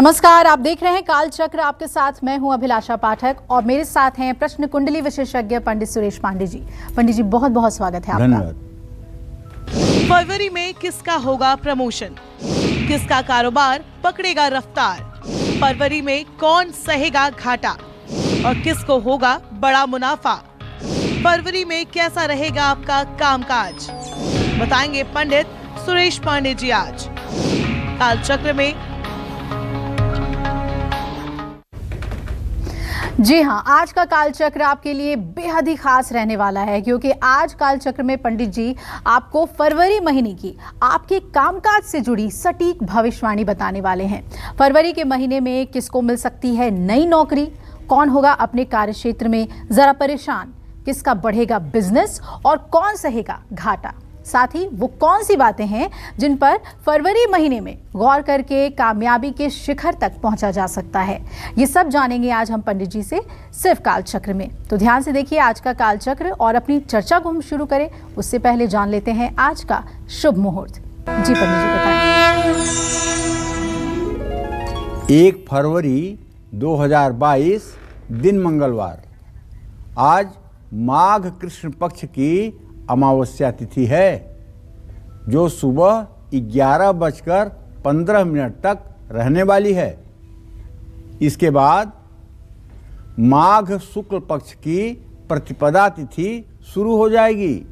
नमस्कार, आप देख रहे हैं काल चक्र। आपके साथ मैं हूं अभिलाषा पाठक और मेरे साथ हैं प्रश्न कुंडली विशेषज्ञ पंडित सुरेश पांडे जी। पंडित जी, बहुत बहुत स्वागत है आपका। धन्यवाद। फरवरी में किसका होगा प्रमोशन, किसका कारोबार पकड़ेगा रफ्तार, फरवरी में कौन सहेगा घाटा और किसको होगा बड़ा मुनाफा, फरवरी में कैसा रहेगा आपका कामकाज, बताएंगे पंडित सुरेश पांडे जी आज काल चक्र में। जी हाँ, आज का काल चक्र आपके लिए बेहद ही खास रहने वाला है, क्योंकि आज काल चक्र में पंडित जी आपको फरवरी महीने की आपके कामकाज से जुड़ी सटीक भविष्यवाणी बताने वाले हैं। फरवरी के महीने में किसको मिल सकती है नई नौकरी, कौन होगा अपने कार्यक्षेत्र में जरा परेशान, किसका बढ़ेगा बिजनेस और कौन सहेगा घाटा, साथ ही वो कौन सी बातें हैं जिन पर फरवरी महीने में गौर करके कामयाबी के शिखर तक पहुंचा जा सकता है। ये सब जानेंगे आज हम पंडित जी से सिर्फ काल चक्र में। तो ध्यान से देखिए आज का काल चक्र और अपनी चर्चा को हम शुरू करें उससे पहले जान लेते हैं आज का शुभ मुहूर्त। जी पंडित जी बताएं। 1 फरवरी 2022 दिन मंगलवार। आज माघ कृष्ण पक्ष की अमावस्या तिथि है, जो सुबह 11:15 तक रहने वाली है। इसके बाद माघ शुक्ल पक्ष की प्रतिपदा तिथि शुरू हो जाएगी।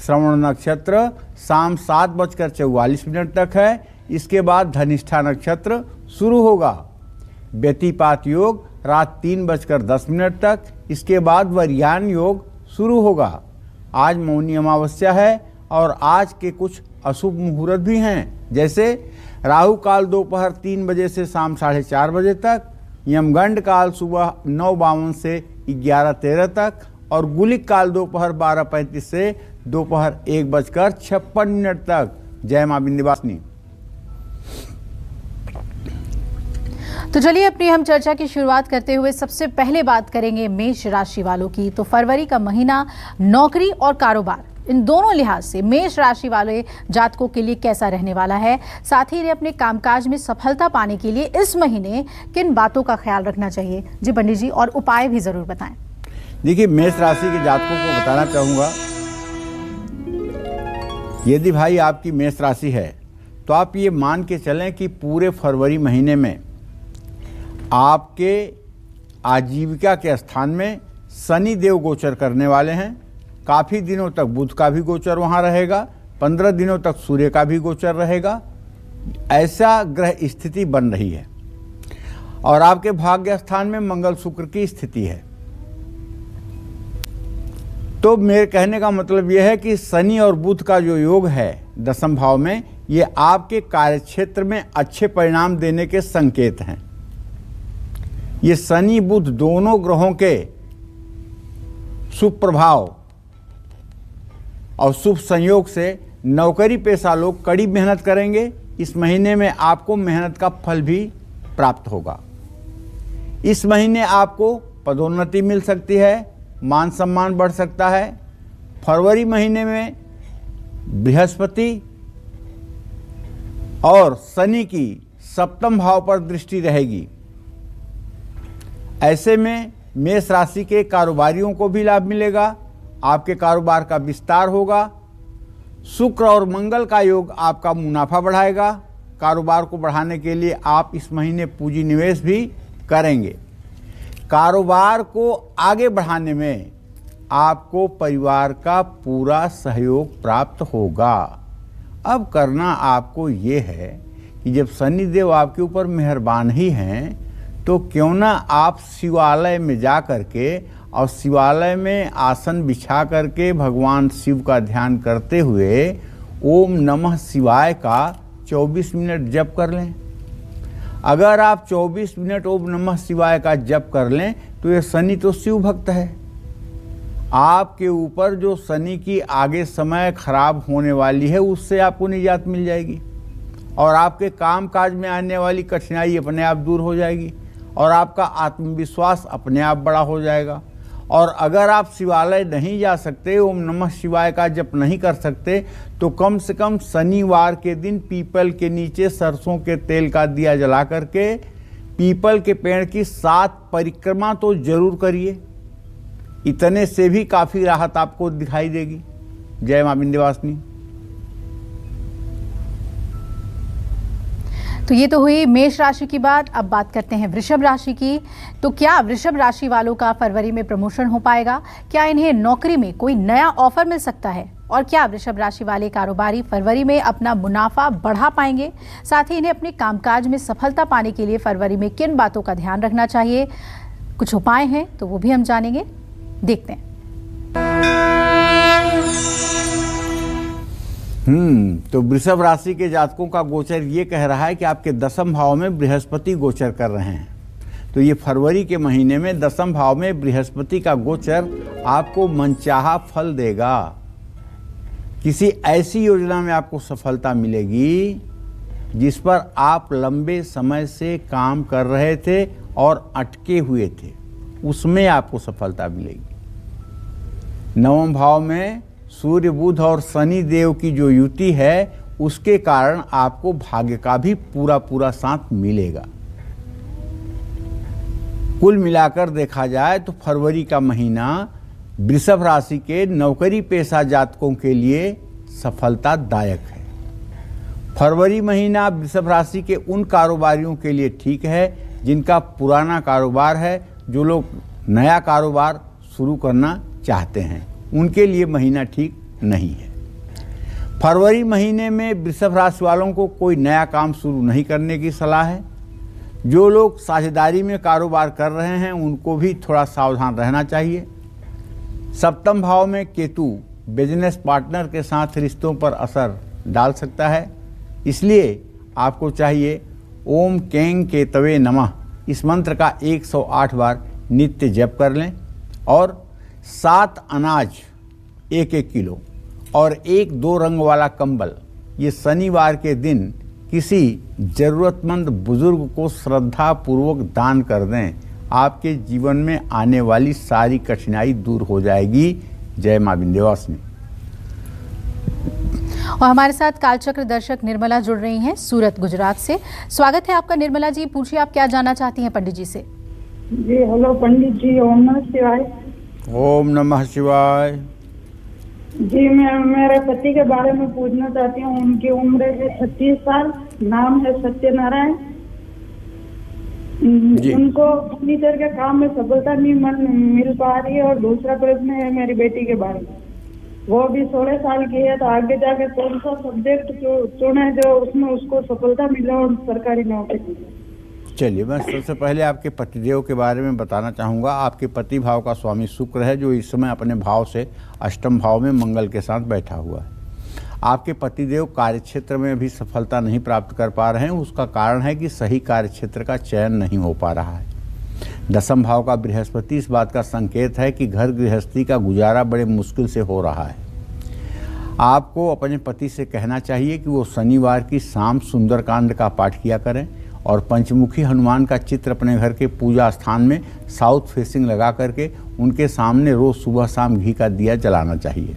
श्रवण नक्षत्र शाम 7:44 तक है। इसके बाद धनिष्ठा नक्षत्र शुरू होगा। व्यतिपात योग रात 3:10 तक। इसके बाद वरियान योग शुरू होगा। आज मौनी अमावस्या है और आज के कुछ अशुभ मुहूर्त भी हैं, जैसे राहु काल दोपहर 3 बजे से शाम 4:30 बजे तक, यमगंड काल सुबह 9:52 से 11:13 तक और गुलिक काल दोपहर 12:35 से दोपहर 1:56 तक। जय मां विंध्यवासिनी। तो चलिए अपनी हम चर्चा की शुरुआत करते हुए सबसे पहले बात करेंगे मेष राशि वालों की। तो फरवरी का महीना नौकरी और कारोबार इन दोनों लिहाज से मेष राशि वाले जातकों के लिए कैसा रहने वाला है, साथ ही अपने कामकाज में सफलता पाने के लिए इस महीने किन बातों का ख्याल रखना चाहिए। जी पंडित जी, और उपाय भी जरूर बताएं। देखिए, मेष राशि के जातकों को बताना चाहूंगा, यदि भाई आपकी मेष राशि है तो आप ये मान के चलें कि पूरे फरवरी महीने में आपके आजीविका के स्थान में शनि देव गोचर करने वाले हैं। काफ़ी दिनों तक बुध का भी गोचर वहाँ रहेगा। 15 दिनों तक सूर्य का भी गोचर रहेगा। ऐसा ग्रह स्थिति बन रही है और आपके भाग्य स्थान में मंगल शुक्र की स्थिति है। तो मेरे कहने का मतलब यह है कि शनि और बुध का जो योग है दशम भाव में, ये आपके कार्यक्षेत्र में अच्छे परिणाम देने के संकेत हैं। ये शनि बुध दोनों ग्रहों के शुभ प्रभाव और शुभ संयोग से नौकरी पेशा लोग कड़ी मेहनत करेंगे। इस महीने में आपको मेहनत का फल भी प्राप्त होगा। इस महीने आपको पदोन्नति मिल सकती है, मान सम्मान बढ़ सकता है। फरवरी महीने में बृहस्पति और शनि की सप्तम भाव पर दृष्टि रहेगी। ऐसे में मेष राशि के कारोबारियों को भी लाभ मिलेगा। आपके कारोबार का विस्तार होगा। शुक्र और मंगल का योग आपका मुनाफा बढ़ाएगा। कारोबार को बढ़ाने के लिए आप इस महीने पूंजी निवेश भी करेंगे। कारोबार को आगे बढ़ाने में आपको परिवार का पूरा सहयोग प्राप्त होगा। अब करना आपको ये है कि जब शनिदेव आपके ऊपर मेहरबान ही हैं, तो क्यों ना आप शिवालय में जा करके और शिवालय में आसन बिछा करके भगवान शिव का ध्यान करते हुए ओम नमः शिवाय का 24 मिनट जप कर लें। अगर आप 24 मिनट ओम नमः शिवाय का जप कर लें तो ये शनि तो शिव भक्त है। आपके ऊपर जो शनि की आगे समय खराब होने वाली है उससे आपको निजात मिल जाएगी और आपके काम काज में आने वाली कठिनाई अपने आप दूर हो जाएगी और आपका आत्मविश्वास अपने आप बड़ा हो जाएगा। और अगर आप शिवालय नहीं जा सकते, ओम नमः शिवाय का जप नहीं कर सकते, तो कम से कम शनिवार के दिन पीपल के नीचे सरसों के तेल का दिया जला करके पीपल के पेड़ की 7 परिक्रमा तो जरूर करिए, इतने से भी काफी राहत आपको दिखाई देगी। जय मां विंध्यवासिनी। तो ये तो हुई मेष राशि की बात। अब बात करते हैं वृषभ राशि की। तो क्या वृषभ राशि वालों का फरवरी में प्रमोशन हो पाएगा? क्या इन्हें नौकरी में कोई नया ऑफर मिल सकता है? और क्या वृषभ राशि वाले कारोबारी फरवरी में अपना मुनाफा बढ़ा पाएंगे? साथ ही इन्हें अपने कामकाज में सफलता पाने के लिए फरवरी में किन बातों का ध्यान रखना चाहिए? कुछ उपाय हैं तो वो भी हम जानेंगे, देखते हैं। तो वृषभ राशि के जातकों का गोचर ये कह रहा है कि आपके 10वें भाव में बृहस्पति गोचर कर रहे हैं। तो ये फरवरी के महीने में 10वें भाव में बृहस्पति का गोचर आपको मनचाहा फल देगा। किसी ऐसी योजना में आपको सफलता मिलेगी जिस पर आप लंबे समय से काम कर रहे थे और अटके हुए थे, उसमें आपको सफलता मिलेगी। 9वें भाव में सूर्य, बुध और शनि देव की जो युति है, उसके कारण आपको भाग्य का भी पूरा साथ मिलेगा। कुल मिलाकर देखा जाए तो फरवरी का महीना वृषभ राशि के नौकरी पेशा जातकों के लिए सफलतादायक है। फरवरी महीना वृषभ राशि के उन कारोबारियों के लिए ठीक है जिनका पुराना कारोबार है, जो लोग नया कारोबार शुरू करना चाहते हैं, उनके लिए महीना ठीक नहीं है। फरवरी महीने में वृषभ राशि वालों को कोई नया काम शुरू नहीं करने की सलाह है। जो लोग साझेदारी में कारोबार कर रहे हैं उनको भी थोड़ा सावधान रहना चाहिए। 7वें भाव में केतु बिजनेस पार्टनर के साथ रिश्तों पर असर डाल सकता है, इसलिए आपको चाहिए ओम केंग केतवे नमः इस मंत्र का 108 बार नित्य जप कर लें और 7 अनाज 1-1 किलो और 1-2 रंग वाला कंबल ये शनिवार के दिन किसी जरूरतमंद बुजुर्ग को श्रद्धा पूर्वक दान कर दें। आपके जीवन में आने वाली सारी कठिनाई दूर हो जाएगी। जय मां विंध्यवासिनी। और हमारे साथ कालचक्र दर्शक निर्मला जुड़ रही हैं सूरत, गुजरात से। स्वागत है आपका निर्मला जी। पूछिए आप क्या जानना चाहती हैं पंडित जी से। जी हेलो पंडित जी, ओम नमः शिवाय। ओम नमः शिवाय। जी मैं मेरे पति के बारे में पूछना चाहती हूँ। उनकी उम्र है 36 साल, नाम है सत्यनारायण। उनको फर्नीचर के काम में सफलता नहीं मिल पा रही है। और दूसरा प्रश्न है मेरी बेटी के बारे में। वो भी 16 साल की है, तो आगे जाके कौन सा सब्जेक्ट चुने जो उसमें उसको सफलता मिले और सरकारी नौकरी मिले। चलिए, मैं सबसे पहले आपके पतिदेव के बारे में बताना चाहूँगा। आपके पति भाव का स्वामी शुक्र है, जो इस समय अपने भाव से 8वें भाव में मंगल के साथ बैठा हुआ है। आपके पतिदेव कार्यक्षेत्र में भी सफलता नहीं प्राप्त कर पा रहे हैं। उसका कारण है कि सही कार्यक्षेत्र का चयन नहीं हो पा रहा है। 10वें भाव का बृहस्पति इस बात का संकेत है कि घर गृहस्थी का गुजारा बड़े मुश्किल से हो रहा है। आपको अपने पति से कहना चाहिए कि वो शनिवार की शाम सुंदरकांड का पाठ किया करें और पंचमुखी हनुमान का चित्र अपने घर के पूजा स्थान में साउथ फेसिंग लगा करके उनके सामने रोज सुबह शाम घी का दिया जलाना चाहिए।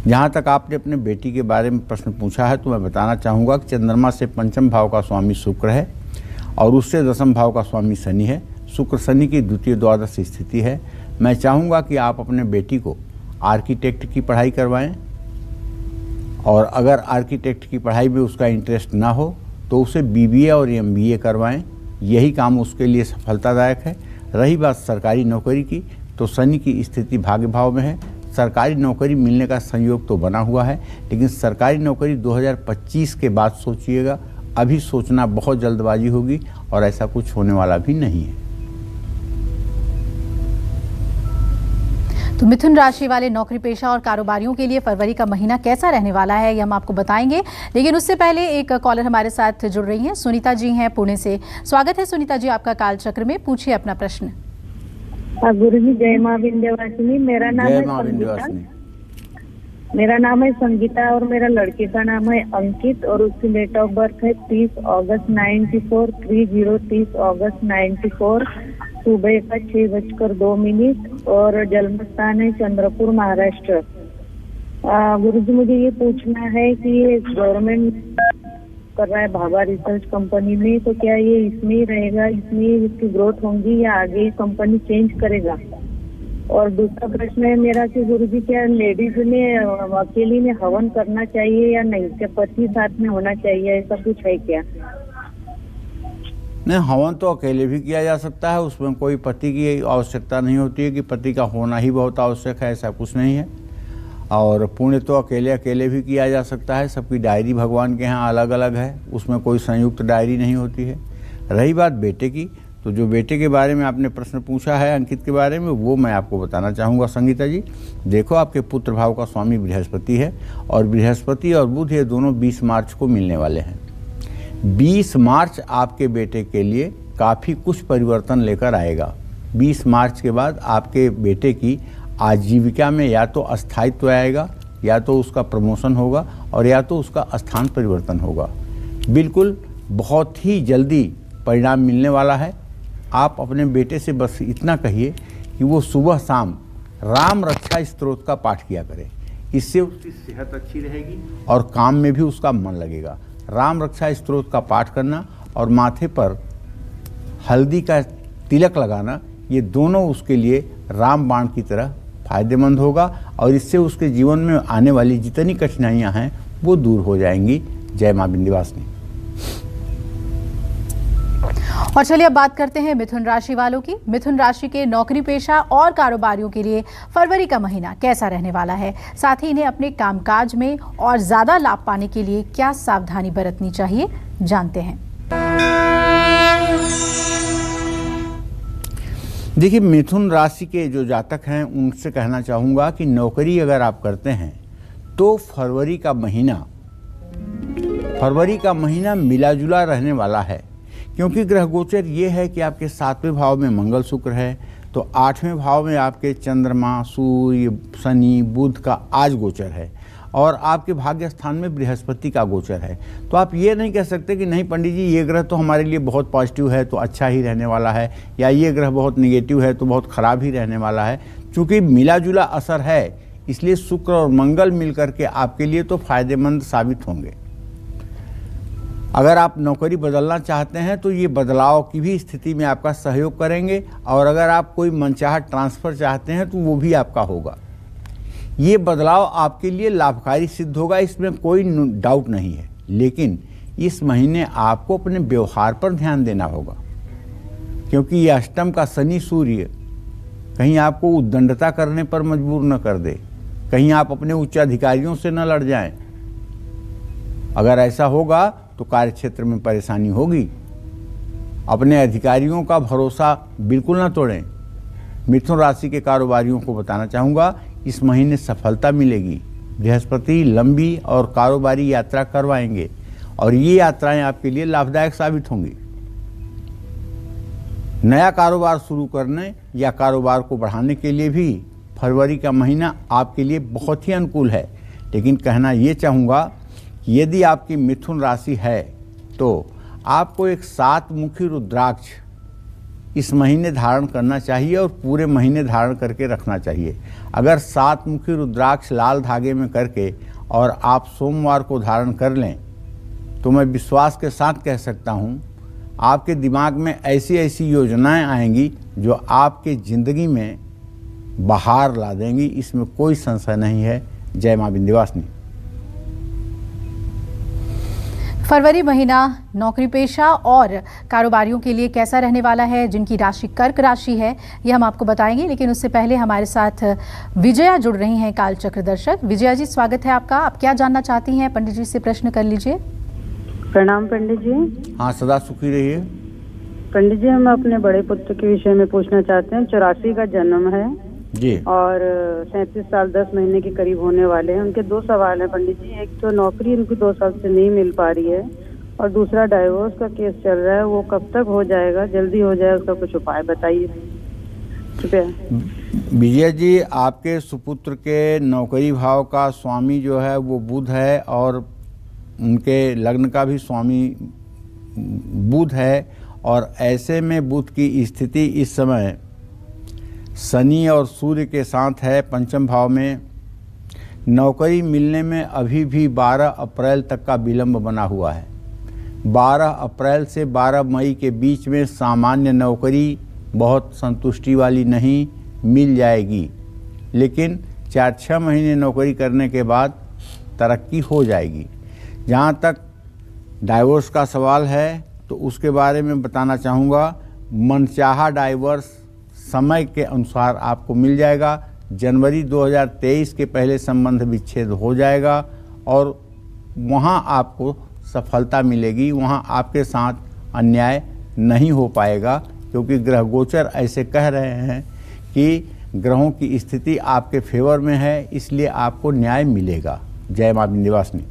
जहाँ तक आपने अपने बेटी के बारे में प्रश्न पूछा है, तो मैं बताना चाहूँगा कि चंद्रमा से 5वें भाव का स्वामी शुक्र है और उससे 10वें भाव का स्वामी शनि है। शुक्र शनि की द्वितीय द्वादश स्थिति है। मैं चाहूँगा कि आप अपने बेटी को आर्किटेक्ट की पढ़ाई करवाएं, और अगर आर्किटेक्ट की पढ़ाई में उसका इंटरेस्ट ना हो तो उसे BBA और MBA करवाएं। यही काम उसके लिए सफलतादायक है। रही बात सरकारी नौकरी की, तो शनि की स्थिति भाग्य भाव में है। सरकारी नौकरी मिलने का संयोग तो बना हुआ है, लेकिन सरकारी नौकरी 2025 के बाद सोचिएगा। अभी सोचना बहुत जल्दबाजी होगी और ऐसा कुछ होने वाला भी नहीं है। तो मिथुन राशि वाले नौकरी पेशा और कारोबारियों के लिए फरवरी का महीना कैसा रहने वाला है, ये हम आपको बताएंगे। लेकिन उससे पहले एक कॉलर हमारे साथ जुड़ रही हैं। सुनीता जी हैं पुणे से। स्वागत है सुनीता जी आपका कालचक्र में। पूछिए अपना प्रश्न। गुरु जी जय मां विंध्यवासिनी। मेरा नाम है संगीता और मेरा लड़के का नाम है अंकित और उसकी डेट ऑफ बर्थ है 30 अगस्त 94, 30 अगस्त 94, सुबह का 6:02 और जन्म स्थान है चंद्रपुर, महाराष्ट्र। गुरुजी मुझे ये पूछना है कि ये गवर्नमेंट कर रहा है भाभा रिसर्च कंपनी में, तो क्या ये इसमें ही रहेगा, इसमें इसकी ग्रोथ होगी या आगे कंपनी चेंज करेगा? और दूसरा प्रश्न है मेरा कि गुरुजी क्या लेडीज ने अकेली में हवन करना चाहिए या नहीं, क्या पति साथ में होना चाहिए, ऐसा कुछ है क्या? नहीं, हवन तो अकेले भी किया जा सकता है, उसमें कोई पति की आवश्यकता नहीं होती है कि पति का होना ही बहुत आवश्यक है, ऐसा कुछ नहीं है। और पुण्य तो अकेले अकेले भी किया जा सकता है, सबकी डायरी भगवान के यहाँ अलग अलग है, उसमें कोई संयुक्त डायरी नहीं होती है। रही बात बेटे की, तो जो बेटे के बारे में आपने प्रश्न पूछा है अंकित के बारे में, वो मैं आपको बताना चाहूँगा संगीता जी। देखो, आपके पुत्र भाव का स्वामी बृहस्पति है और बृहस्पति और बुध ये दोनों 20 मार्च को मिलने वाले हैं। 20 मार्च आपके बेटे के लिए काफ़ी कुछ परिवर्तन लेकर आएगा। 20 मार्च के बाद आपके बेटे की आजीविका में या तो अस्थायित्व आएगा, या तो उसका प्रमोशन होगा, और या तो उसका स्थान परिवर्तन होगा। बिल्कुल बहुत ही जल्दी परिणाम मिलने वाला है। आप अपने बेटे से बस इतना कहिए कि वो सुबह शाम राम रक्षा स्तोत्र का पाठ किया करे, इससे उसकी सेहत अच्छी रहेगी और काम में भी उसका मन लगेगा। राम रक्षा स्तोत्र का पाठ करना और माथे पर हल्दी का तिलक लगाना, ये दोनों उसके लिए राम बाण की तरह फायदेमंद होगा और इससे उसके जीवन में आने वाली जितनी कठिनाइयां हैं वो दूर हो जाएंगी। जय मां विंध्यवासिनी। और चलिए अब बात करते हैं मिथुन राशि वालों की। मिथुन राशि के नौकरी पेशा और कारोबारियों के लिए फरवरी का महीना कैसा रहने वाला है, साथ ही इन्हें अपने कामकाज में और ज्यादा लाभ पाने के लिए क्या सावधानी बरतनी चाहिए, जानते हैं। देखिए, मिथुन राशि के जो जातक हैं उनसे कहना चाहूँगा कि नौकरी अगर आप करते हैं तो फरवरी का महीना मिला जुला रहने वाला है, क्योंकि ग्रह गोचर ये है कि आपके 7वें भाव में मंगल शुक्र है, तो 8वें भाव में आपके चंद्रमा, सूर्य, शनि, बुध का आज गोचर है और आपके भाग्य स्थान में बृहस्पति का गोचर है। तो आप ये नहीं कह सकते कि नहीं पंडित जी ये ग्रह तो हमारे लिए बहुत पॉजिटिव है तो अच्छा ही रहने वाला है, या ये ग्रह बहुत निगेटिव है तो बहुत खराब ही रहने वाला है। चूँकि मिला जुला असर है, इसलिए शुक्र और मंगल मिलकर के आपके लिए तो फायदेमंद साबित होंगे। अगर आप नौकरी बदलना चाहते हैं तो ये बदलाव की भी स्थिति में आपका सहयोग करेंगे, और अगर आप कोई मनचाहा ट्रांसफ़र चाहते हैं तो वो भी आपका होगा। ये बदलाव आपके लिए लाभकारी सिद्ध होगा, इसमें कोई डाउट नहीं है। लेकिन इस महीने आपको अपने व्यवहार पर ध्यान देना होगा, क्योंकि ये अष्टम का शनि सूर्य कहीं आपको उद्दंडता करने पर मजबूर न कर दे, कहीं आप अपने उच्च अधिकारियों से न लड़ जाएं। अगर ऐसा होगा तो कार्यक्षेत्र में परेशानी होगी। अपने अधिकारियों का भरोसा बिल्कुल न तोड़ें। मिथुन राशि के कारोबारियों को बताना चाहूँगा, इस महीने सफलता मिलेगी। बृहस्पति लंबी और कारोबारी यात्रा करवाएंगे और ये यात्राएं आपके लिए लाभदायक साबित होंगी। नया कारोबार शुरू करने या कारोबार को बढ़ाने के लिए भी फरवरी का महीना आपके लिए बहुत ही अनुकूल है। लेकिन कहना ये चाहूँगा कि यदि आपकी मिथुन राशि है तो आपको एक 7 मुखी रुद्राक्ष इस महीने धारण करना चाहिए और पूरे महीने धारण करके रखना चाहिए। अगर 7 मुखी रुद्राक्ष लाल धागे में करके और आप सोमवार को धारण कर लें तो मैं विश्वास के साथ कह सकता हूँ आपके दिमाग में ऐसी ऐसी योजनाएं आएंगी जो आपके ज़िंदगी में बहार ला देंगी, इसमें कोई संशय नहीं है। जय मां विंध्यवासिनी। फरवरी महीना नौकरी पेशा और कारोबारियों के लिए कैसा रहने वाला है, जिनकी राशि कर्क राशि है, ये हम आपको बताएंगे। लेकिन उससे पहले हमारे साथ विजया जुड़ रही हैं, कालचक्र दर्शक। विजया जी, स्वागत है आपका। आप क्या जानना चाहती हैं? पंडित जी से प्रश्न कर लीजिए। प्रणाम पंडित जी। हाँ, सदा सुखी रहिए। पंडित जी, हम अपने बड़े पुत्र के विषय में पूछना चाहते हैं। 84 का जन्म है जी और 37 साल 10 महीने के करीब होने वाले हैं। उनके 2 सवाल हैं पंडित जी। एक तो नौकरी उनकी 2 साल से नहीं मिल पा रही है, और दूसरा डाइवोर्स का केस चल रहा है, वो कब तक हो जाएगा? जल्दी हो जाए, उसका कुछ उपाय बताइए कृपया। विजय जी, आपके सुपुत्र के नौकरी भाव का स्वामी जो है वो बुध है और उनके लग्न का भी स्वामी बुध है, और ऐसे में बुध की स्थिति इस समय शनि और सूर्य के साथ है 5वें भाव में। नौकरी मिलने में अभी भी 12 अप्रैल तक का विलंब बना हुआ है। 12 अप्रैल से 12 मई के बीच में सामान्य नौकरी बहुत संतुष्टि वाली नहीं मिल जाएगी, लेकिन 4-6 महीने नौकरी करने के बाद तरक्की हो जाएगी। जहाँ तक डाइवोर्स का सवाल है तो उसके बारे में बताना चाहूँगा, मनचाहा डाइवोर्स समय के अनुसार आपको मिल जाएगा। जनवरी 2023 के पहले संबंध विच्छेद हो जाएगा और वहाँ आपको सफलता मिलेगी, वहाँ आपके साथ अन्याय नहीं हो पाएगा, क्योंकि ग्रह गोचर ऐसे कह रहे हैं कि ग्रहों की स्थिति आपके फेवर में है, इसलिए आपको न्याय मिलेगा। जय मां विंध्यवासिनी।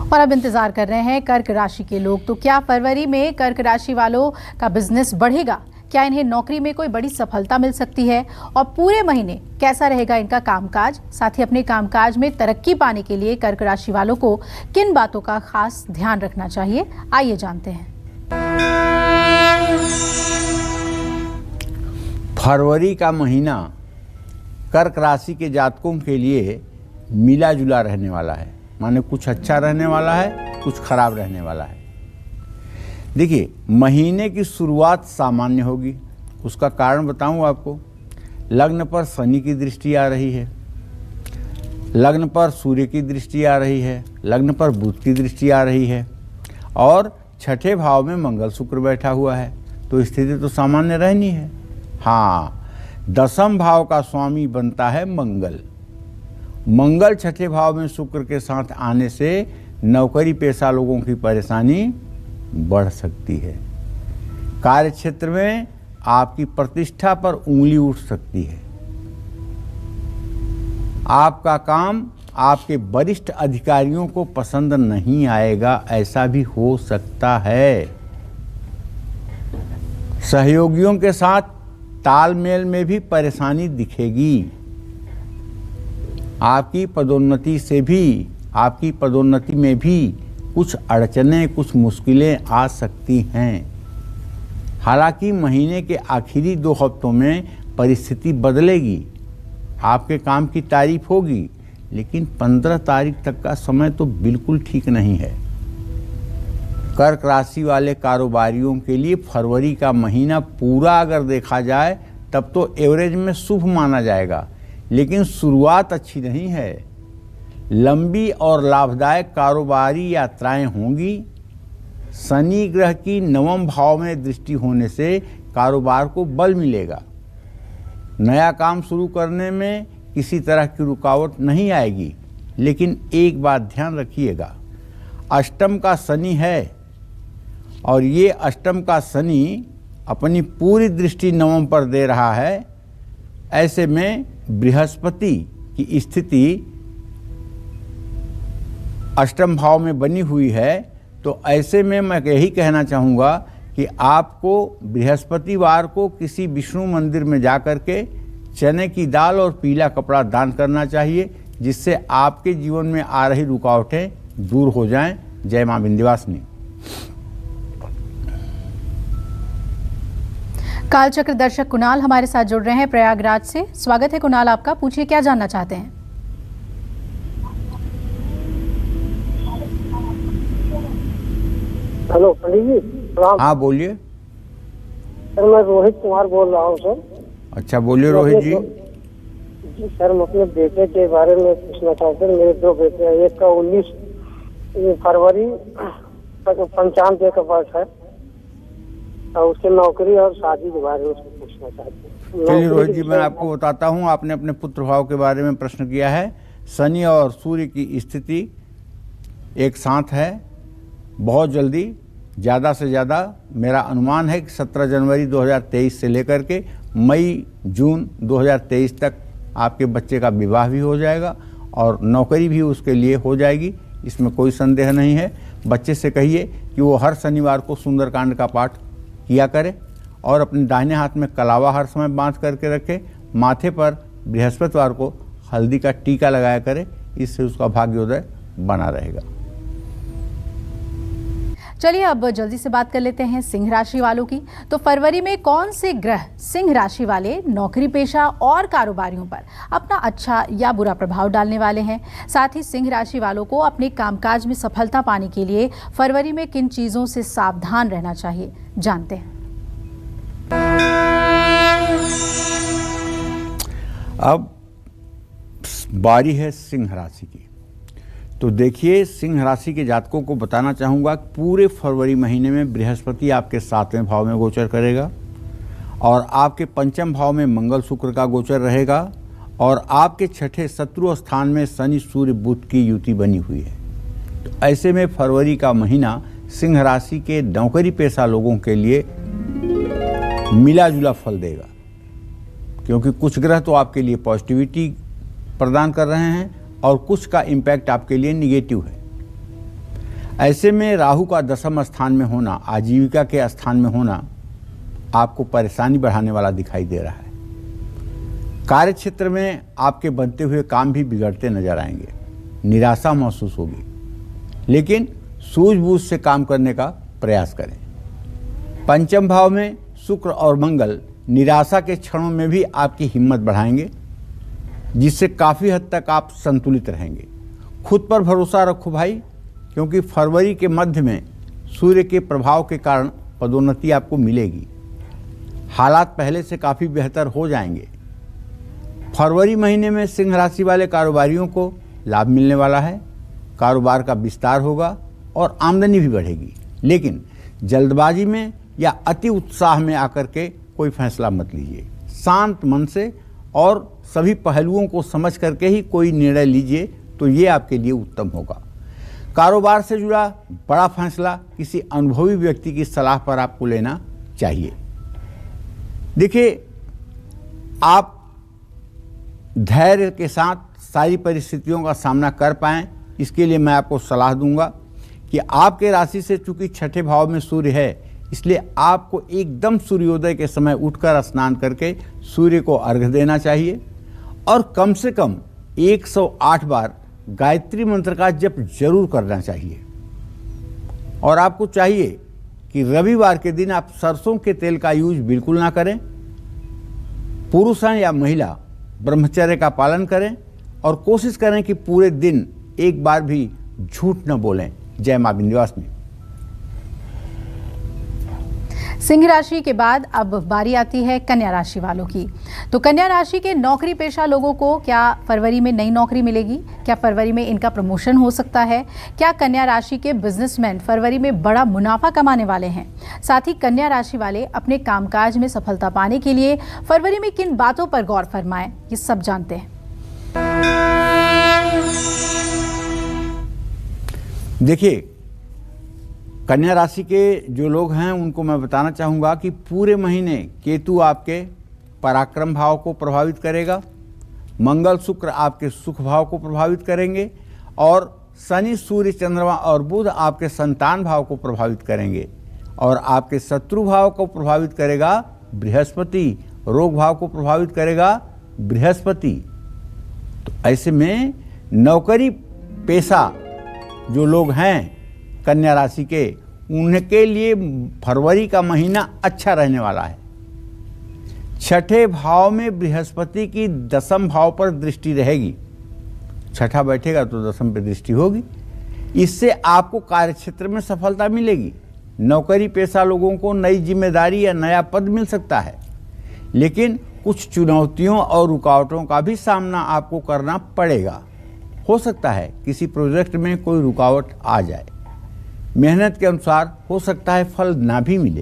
और अब इंतजार कर रहे हैं कर्क राशि के लोग, तो क्या फरवरी में कर्क राशि वालों का बिजनेस बढ़ेगा? क्या इन्हें नौकरी में कोई बड़ी सफलता मिल सकती है? और पूरे महीने कैसा रहेगा इनका कामकाज? साथ ही अपने कामकाज में तरक्की पाने के लिए कर्क राशि वालों को किन बातों का खास ध्यान रखना चाहिए, आइए जानते हैं। फरवरी का महीना कर्क राशि के जातकों के लिए मिला जुला रहने वाला है, माने कुछ अच्छा रहने वाला है, कुछ खराब रहने वाला है। देखिए, महीने की शुरुआत सामान्य होगी, उसका कारण बताऊं आपको। लग्न पर शनि की दृष्टि आ रही है, लग्न पर सूर्य की दृष्टि आ रही है, लग्न पर बुध की दृष्टि आ रही है और छठे भाव में मंगल शुक्र बैठा हुआ है, तो स्थिति तो सामान्य रहनी है। हाँ, दसम भाव का स्वामी बनता है मंगल। मंगल छठे भाव में शुक्र के साथ आने से नौकरी पेशा लोगों की परेशानी बढ़ सकती है। कार्य क्षेत्र में आपकी प्रतिष्ठा पर उंगली उठ सकती है। आपका काम आपके वरिष्ठ अधिकारियों को पसंद नहीं आएगा, ऐसा भी हो सकता है। सहयोगियों के साथ तालमेल में भी परेशानी दिखेगी। आपकी पदोन्नति में भी कुछ अड़चनें, कुछ मुश्किलें आ सकती हैं। हालांकि महीने के आखिरी 2 हफ्तों में परिस्थिति बदलेगी, आपके काम की तारीफ होगी, लेकिन 15 तारीख तक का समय तो बिल्कुल ठीक नहीं है। कर्क राशि वाले कारोबारियों के लिए फरवरी का महीना पूरा अगर देखा जाए तब तो एवरेज में शुभ माना जाएगा, लेकिन शुरुआत अच्छी नहीं है। लंबी और लाभदायक कारोबारी यात्राएं होंगी। शनि ग्रह की 9वें भाव में दृष्टि होने से कारोबार को बल मिलेगा। नया काम शुरू करने में किसी तरह की रुकावट नहीं आएगी, लेकिन एक बात ध्यान रखिएगा, अष्टम का शनि है और ये अष्टम का शनि अपनी पूरी दृष्टि 9वें पर दे रहा है। ऐसे में बृहस्पति की स्थिति अष्टम भाव में बनी हुई है, तो ऐसे में मैं यही कहना चाहूँगा कि आपको बृहस्पतिवार को किसी विष्णु मंदिर में जाकर के चने की दाल और पीला कपड़ा दान करना चाहिए, जिससे आपके जीवन में आ रही रुकावटें दूर हो जाएं। जय मां विंध्यवासिनी। कालचक्र दर्शक कुणाल हमारे साथ जुड़ रहे हैं प्रयागराज से। स्वागत है कुणाल आपका, पूछिए क्या जानना चाहते हैं। हेलो पंडित जी, हाँ बोलिए। सर मैं रोहित कुमार बोल रहा हूँ सर। अच्छा बोलिए रोहित जी। जी सर, मैं अपने बेटे के बारे में पूछना चाहते हैं। मेरे 2 बेटे हैं, एक का 19 फरवरी 95 का बर्थ है और उसके नौकरी और शादी के बारे में पूछना चाहते हैं। चलिए रोहित जी, मैं आपको बताता हूँ। आपने अपने पुत्र भाव के बारे में प्रश्न किया है। शनि और सूर्य की स्थिति एक साथ है। बहुत जल्दी, ज़्यादा से ज़्यादा मेरा अनुमान है कि 17 जनवरी 2023 से लेकर के मई जून 2023 तक आपके बच्चे का विवाह भी हो जाएगा और नौकरी भी उसके लिए हो जाएगी, इसमें कोई संदेह नहीं है। बच्चे से कहिए कि वो हर शनिवार को सुंदरकांड का पाठ किया करे और अपने दाहिने हाथ में कलावा हर समय बांध करके रखे। माथे पर बृहस्पतिवार को हल्दी का टीका लगाया करे, इससे उसका भाग्योदय बना रहेगा। चलिए अब जल्दी से बात कर लेते हैं सिंह राशि वालों की। तो फरवरी में कौन से ग्रह सिंह राशि वाले नौकरी पेशा और कारोबारियों पर अपना अच्छा या बुरा प्रभाव डालने वाले हैं। साथ ही सिंह राशि वालों को अपने कामकाज में सफलता पाने के लिए फरवरी में किन चीजों से सावधान रहना चाहिए, जानते हैं। अब बारी है सिंह राशि की। तो देखिए, सिंह राशि के जातकों को बताना चाहूँगा, पूरे फरवरी महीने में बृहस्पति आपके 7वें भाव में गोचर करेगा और आपके 5वें भाव में मंगल शुक्र का गोचर रहेगा और आपके 6ठे शत्रु स्थान में शनि सूर्य बुध की युति बनी हुई है। तो ऐसे में फरवरी का महीना सिंह राशि के नौकरी पेशा लोगों के लिए मिला जुला फल देगा, क्योंकि कुछ ग्रह तो आपके लिए पॉजिटिविटी प्रदान कर रहे हैं और कुछ का इम्पैक्ट आपके लिए निगेटिव है। ऐसे में राहु का 10वें स्थान में होना, आजीविका के स्थान में होना आपको परेशानी बढ़ाने वाला दिखाई दे रहा है। कार्य क्षेत्र में आपके बनते हुए काम भी बिगड़ते नजर आएंगे, निराशा महसूस होगी, लेकिन सूझबूझ से काम करने का प्रयास करें। 5वें भाव में शुक्र और मंगल निराशा के क्षणों में भी आपकी हिम्मत बढ़ाएंगे, जिससे काफ़ी हद तक आप संतुलित रहेंगे। खुद पर भरोसा रखो भाई, क्योंकि फरवरी के मध्य में सूर्य के प्रभाव के कारण पदोन्नति आपको मिलेगी। हालात पहले से काफ़ी बेहतर हो जाएंगे। फरवरी महीने में सिंह राशि वाले कारोबारियों को लाभ मिलने वाला है, कारोबार का विस्तार होगा और आमदनी भी बढ़ेगी। लेकिन जल्दबाजी में या अति उत्साह में आकर के कोई फैसला मत लीजिए। शांत मन से और सभी पहलुओं को समझ करके ही कोई निर्णय लीजिए, तो ये आपके लिए उत्तम होगा। कारोबार से जुड़ा बड़ा फैसला किसी अनुभवी व्यक्ति की सलाह पर आपको लेना चाहिए। देखिए, आप धैर्य के साथ सारी परिस्थितियों का सामना कर पाएं, इसके लिए मैं आपको सलाह दूंगा कि आपके राशि से चूंकि 6ठे भाव में सूर्य है, इसलिए आपको एकदम सूर्योदय के समय उठकर स्नान करके सूर्य को अर्घ्य देना चाहिए और कम से कम 108 बार गायत्री मंत्र का जप जरूर करना चाहिए। और आपको चाहिए कि रविवार के दिन आप सरसों के तेल का यूज बिल्कुल ना करें। पुरुष हैं या महिला, ब्रह्मचर्य का पालन करें और कोशिश करें कि पूरे दिन एक बार भी झूठ न बोलें। जय मां विंध्यवासिनी। सिंह राशि के बाद अब बारी आती है कन्या राशि वालों की। तो कन्या राशि के नौकरी पेशा लोगों को क्या फरवरी में नई नौकरी मिलेगी? क्या फरवरी में इनका प्रमोशन हो सकता है? क्या कन्या राशि के बिजनेसमैन फरवरी में बड़ा मुनाफा कमाने वाले हैं? साथ ही कन्या राशि वाले अपने कामकाज में सफलता पाने के लिए फरवरी में किन बातों पर गौर फरमाएं, ये सब जानते हैं। देखिए, कन्या राशि के जो लोग हैं उनको मैं बताना चाहूँगा कि पूरे महीने केतु आपके पराक्रम भाव को प्रभावित करेगा, मंगल शुक्र आपके सुख भाव को प्रभावित करेंगे और शनि सूर्य चंद्रमा और बुध आपके संतान भाव को प्रभावित करेंगे और आपके शत्रु भाव को प्रभावित करेगा बृहस्पति, रोग भाव को प्रभावित करेगा बृहस्पति। तो ऐसे में नौकरी पेशा जो लोग हैं कन्या राशि के, उनके लिए फरवरी का महीना अच्छा रहने वाला है। 6ठे भाव में बृहस्पति की 10वें भाव पर दृष्टि रहेगी। 6ठा बैठेगा तो 10वें पर दृष्टि होगी। इससे आपको कार्यक्षेत्र में सफलता मिलेगी। नौकरी पेशा लोगों को नई जिम्मेदारी या नया पद मिल सकता है, लेकिन कुछ चुनौतियों और रुकावटों का भी सामना आपको करना पड़ेगा। हो सकता है किसी प्रोजेक्ट में कोई रुकावट आ जाए, मेहनत के अनुसार हो सकता है फल ना भी मिले।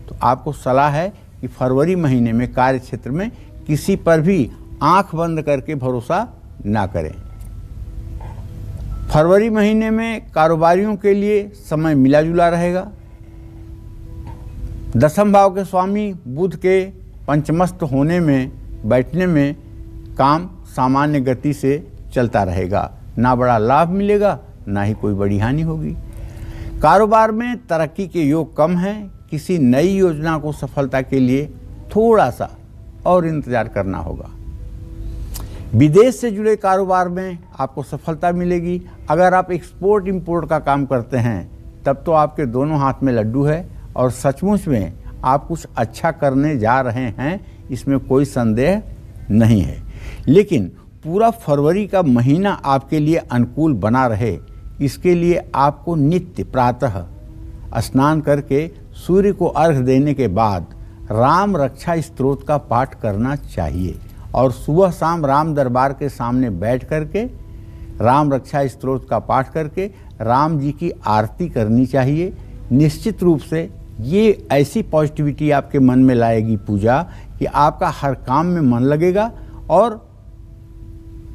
तो आपको सलाह है कि फरवरी महीने में कार्य क्षेत्र में किसी पर भी आंख बंद करके भरोसा ना करें। फरवरी महीने में कारोबारियों के लिए समय मिला जुला रहेगा। 10वें भाव के स्वामी बुध के पंचमस्त होने में, बैठने में काम सामान्य गति से चलता रहेगा। ना बड़ा लाभ मिलेगा, ना ही कोई बड़ी हानि होगी। कारोबार में तरक्की के योग कम हैं। किसी नई योजना को सफलता के लिए थोड़ा सा और इंतजार करना होगा। विदेश से जुड़े कारोबार में आपको सफलता मिलेगी। अगर आप एक्सपोर्ट इंपोर्ट का काम करते हैं तब तो आपके दोनों हाथ में लड्डू है और सचमुच में आप कुछ अच्छा करने जा रहे हैं, इसमें कोई संदेह नहीं है। लेकिन पूरा फरवरी का महीना आपके लिए अनुकूल बना रहे, इसके लिए आपको नित्य प्रातः स्नान करके सूर्य को अर्घ्य देने के बाद राम रक्षा स्तोत्र का पाठ करना चाहिए और सुबह शाम राम दरबार के सामने बैठ करके राम रक्षा स्तोत्र का पाठ करके राम जी की आरती करनी चाहिए। निश्चित रूप से ये ऐसी पॉजिटिविटी आपके मन में लाएगी पूजा कि आपका हर काम में मन लगेगा और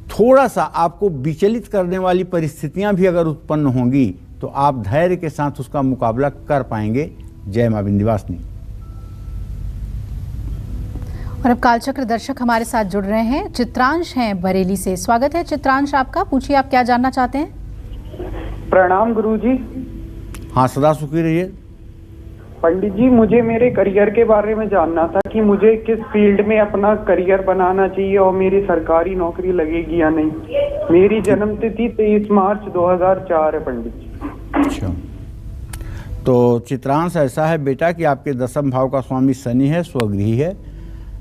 थोड़ा सा आपको विचलित करने वाली परिस्थितियां भी अगर उत्पन्न होंगी तो आप धैर्य के साथ उसका मुकाबला कर पाएंगे। जय मां विंध्यवासिनी। और अब कालचक्र दर्शक हमारे साथ जुड़ रहे हैं। चित्रांश हैं बरेली से। स्वागत है चित्रांश आपका, पूछिए आप क्या जानना चाहते हैं। प्रणाम गुरुजी। हाँ, सदा सुखी रहिए। पंडित जी, मुझे मेरे करियर के बारे में जानना था कि मुझे किस फील्ड में अपना करियर बनाना चाहिए और मेरी सरकारी नौकरी लगेगी या नहीं। मेरी जन्म तिथि 23 मार्च 2004 है पंडित जी। अच्छा, तो चित्रांश ऐसा है बेटा कि आपके दसम भाव का स्वामी शनि है, स्वगृही है।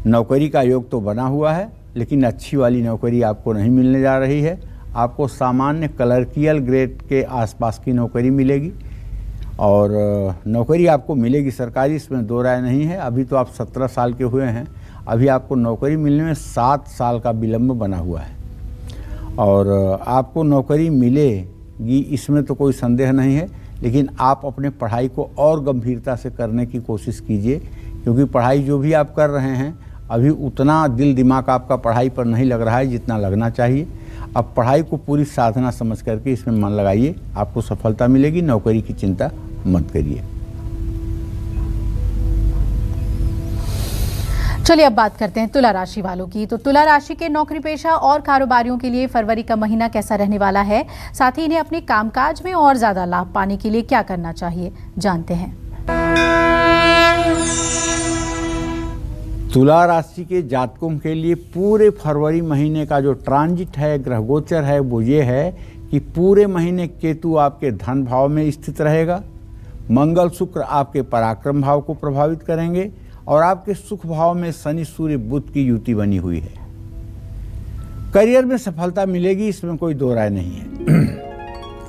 नौकरी का योग तो बना हुआ है, लेकिन अच्छी वाली नौकरी आपको नहीं मिलने जा रही है। आपको सामान्य क्लर्कियल ग्रेड के आसपास की नौकरी मिलेगी और नौकरी आपको मिलेगी सरकारी, इसमें दो राय नहीं है। अभी तो आप 17 साल के हुए हैं, अभी आपको नौकरी मिलने में 7 साल का विलंब बना हुआ है और आपको नौकरी मिलेगी, इसमें तो कोई संदेह नहीं है। लेकिन आप अपने पढ़ाई को और गंभीरता से करने की कोशिश कीजिए, क्योंकि पढ़ाई जो भी आप कर रहे हैं अभी उतना दिल दिमाग आपका पढ़ाई पर नहीं लग रहा है जितना लगना चाहिए। अब पढ़ाई को पूरी साधना समझ करके इसमें मन लगाइए, आपको सफलता मिलेगी। नौकरी की चिंता मत करिए। चलिए अब बात करते हैं तुला राशि वालों की। तो तुला राशि के नौकरी पेशा और कारोबारियों के लिए फरवरी का महीना कैसा रहने वाला है, साथ ही इन्हें अपने कामकाज में और ज्यादा लाभ पाने के लिए क्या करना चाहिए, जानते हैं। तुला राशि के जातकों के लिए पूरे फरवरी महीने का जो ट्रांजिट है, ग्रह गोचर है, वो ये है कि पूरे महीने केतु आपके धन भाव में स्थित रहेगा। मंगल शुक्र आपके पराक्रम भाव को प्रभावित करेंगे और आपके सुख भाव में शनि सूर्य बुध की युति बनी हुई है। करियर में सफलता मिलेगी, इसमें कोई दो राय नहीं है।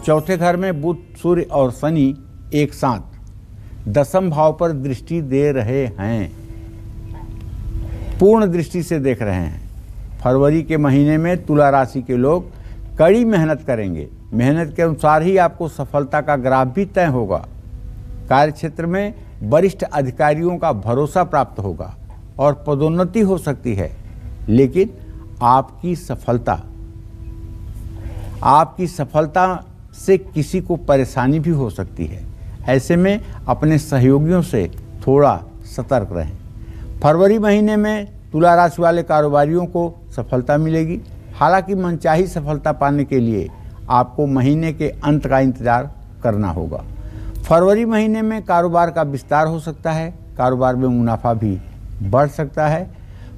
चौथे घर में बुध सूर्य और शनि एक साथ दसम भाव पर दृष्टि दे रहे हैं, पूर्ण दृष्टि से देख रहे हैं। फरवरी के महीने में तुला राशि के लोग कड़ी मेहनत करेंगे, मेहनत के अनुसार ही आपको सफलता का ग्राफ भी तय होगा। कार्यक्षेत्र में वरिष्ठ अधिकारियों का भरोसा प्राप्त होगा और पदोन्नति हो सकती है, लेकिन आपकी सफलता से किसी को परेशानी भी हो सकती है। ऐसे में अपने सहयोगियों से थोड़ा सतर्क रहें। फरवरी महीने में तुला राशि वाले कारोबारियों को सफलता मिलेगी। हालांकि मनचाही सफलता पाने के लिए आपको महीने के अंत का इंतजार करना होगा। फरवरी महीने में कारोबार का विस्तार हो सकता है, कारोबार में मुनाफा भी बढ़ सकता है।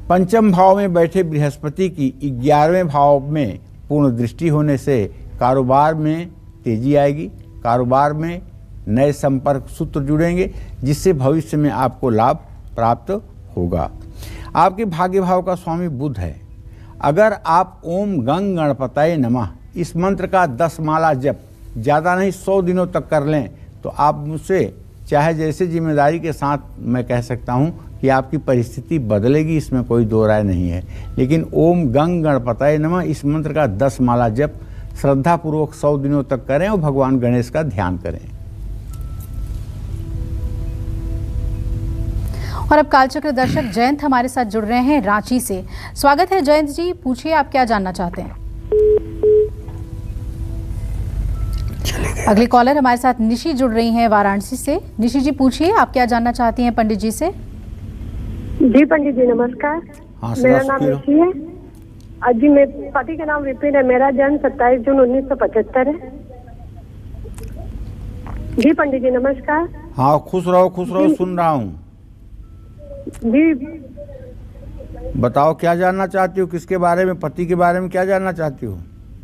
पंचम भाव में बैठे बृहस्पति की 11वें भाव में पूर्ण दृष्टि होने से कारोबार में तेजी आएगी। कारोबार में नए संपर्क सूत्र जुड़ेंगे, जिससे भविष्य में आपको लाभ प्राप्त होगा। आपके भाग्य भाव का स्वामी बुध है। अगर आप ओम गंग गणपतये नमः इस मंत्र का 10 माला जप ज़्यादा नहीं 100 दिनों तक कर लें तो आप मुझसे चाहे जैसे जिम्मेदारी के साथ मैं कह सकता हूं कि आपकी परिस्थिति बदलेगी, इसमें कोई दो राय नहीं है। लेकिन ओम गंग गणपतये नमः इस मंत्र का 10 माला जप श्रद्धापूर्वक 100 दिनों तक करें और भगवान गणेश का ध्यान करें। और अब कालचक्र दर्शक जयंत हमारे साथ जुड़ रहे हैं रांची से। स्वागत है जयंत जी, पूछिए आप क्या जानना चाहते हैं। अगली कॉलर हमारे साथ निशी जुड़ रही हैं वाराणसी से। निशी जी पूछिए आप क्या जानना चाहती हैं पंडित जी से। जी पंडित जी नमस्कार। हाँ, मेरा नाम निशी है। जी मेरे पति का नाम विपिन है। मेरा जन्म 27 जून 1975 है। जी पंडित जी नमस्कार। हाँ, खुश रहो, सुन रहा हूँ। जी बताओ क्या जानना चाहती हो, किसके बारे में, पति के बारे में क्या जानना चाहती हो।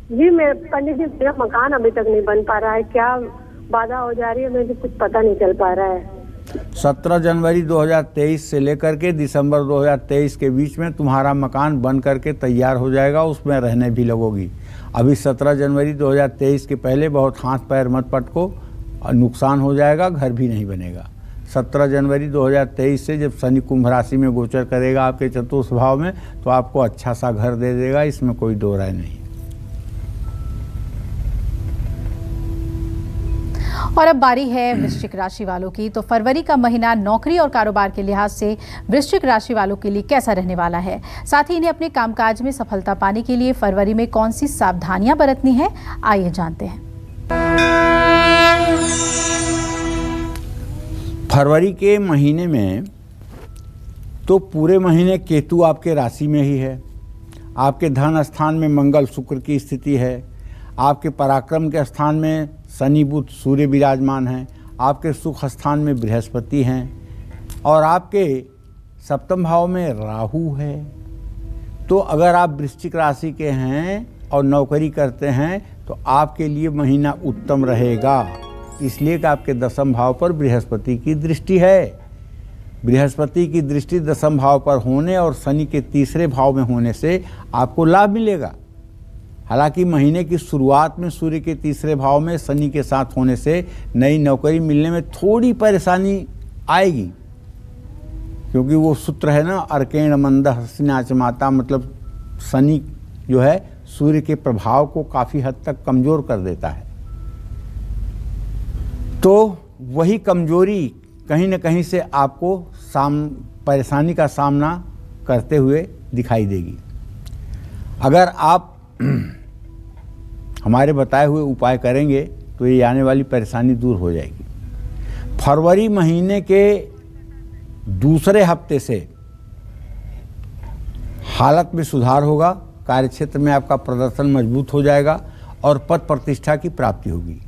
जी मैं पंडित जी, मेरा मकान अभी तक नहीं बन पा रहा है, क्या बाधा हो जा रही है, मुझे कुछ पता नहीं चल पा रहा है। 17 जनवरी 2023 से लेकर के दिसंबर 2023 के बीच में तुम्हारा मकान बन करके तैयार हो जाएगा, उसमें रहने भी लगोगी। अभी 17 जनवरी 2023 के पहले बहुत हाथ पैर मत पटको, नुकसान हो जाएगा, घर भी नहीं बनेगा। 17 जनवरी 2023 से जब शनि कुंभ राशि में गोचर करेगा आपके चतुर्थ भाव में, तो आपको अच्छा सा घर दे देगा, इसमें कोई दो राय नहीं। और अब बारी है वृश्चिक राशि वालों की। तो फरवरी का महीना नौकरी और कारोबार के लिहाज से वृश्चिक राशि वालों के लिए कैसा रहने वाला है, साथ ही इन्हें अपने कामकाज में सफलता पाने के लिए फरवरी में कौन सी सावधानियां बरतनी है, आइए जानते हैं। फरवरी के महीने में तो पूरे महीने केतु आपके राशि में ही है, आपके धन स्थान में मंगल शुक्र की स्थिति है, आपके पराक्रम के स्थान में शनि बुध सूर्य विराजमान हैं, आपके सुख स्थान में बृहस्पति हैं और आपके सप्तम भाव में राहु है। तो अगर आप वृश्चिक राशि के हैं और नौकरी करते हैं तो आपके लिए महीना उत्तम रहेगा, इसलिए कि आपके दसम भाव पर बृहस्पति की दृष्टि है। बृहस्पति की दृष्टि दसम भाव पर होने और शनि के तीसरे भाव में होने से आपको लाभ मिलेगा। हालांकि महीने की शुरुआत में सूर्य के तीसरे भाव में शनि के साथ होने से नई नौकरी मिलने में थोड़ी परेशानी आएगी, क्योंकि वो सूत्र है ना, अर्केण मंद हस्तिनाच माता, मतलब शनि जो है सूर्य के प्रभाव को काफ़ी हद तक कमज़ोर कर देता है। तो वही कमजोरी कहीं न कहीं से आपको परेशानी का सामना करते हुए दिखाई देगी। अगर आप हमारे बताए हुए उपाय करेंगे तो ये आने वाली परेशानी दूर हो जाएगी। फरवरी महीने के दूसरे हफ्ते से हालत में सुधार होगा, कार्यक्षेत्र में आपका प्रदर्शन मजबूत हो जाएगा और पद प्रतिष्ठा की प्राप्ति होगी।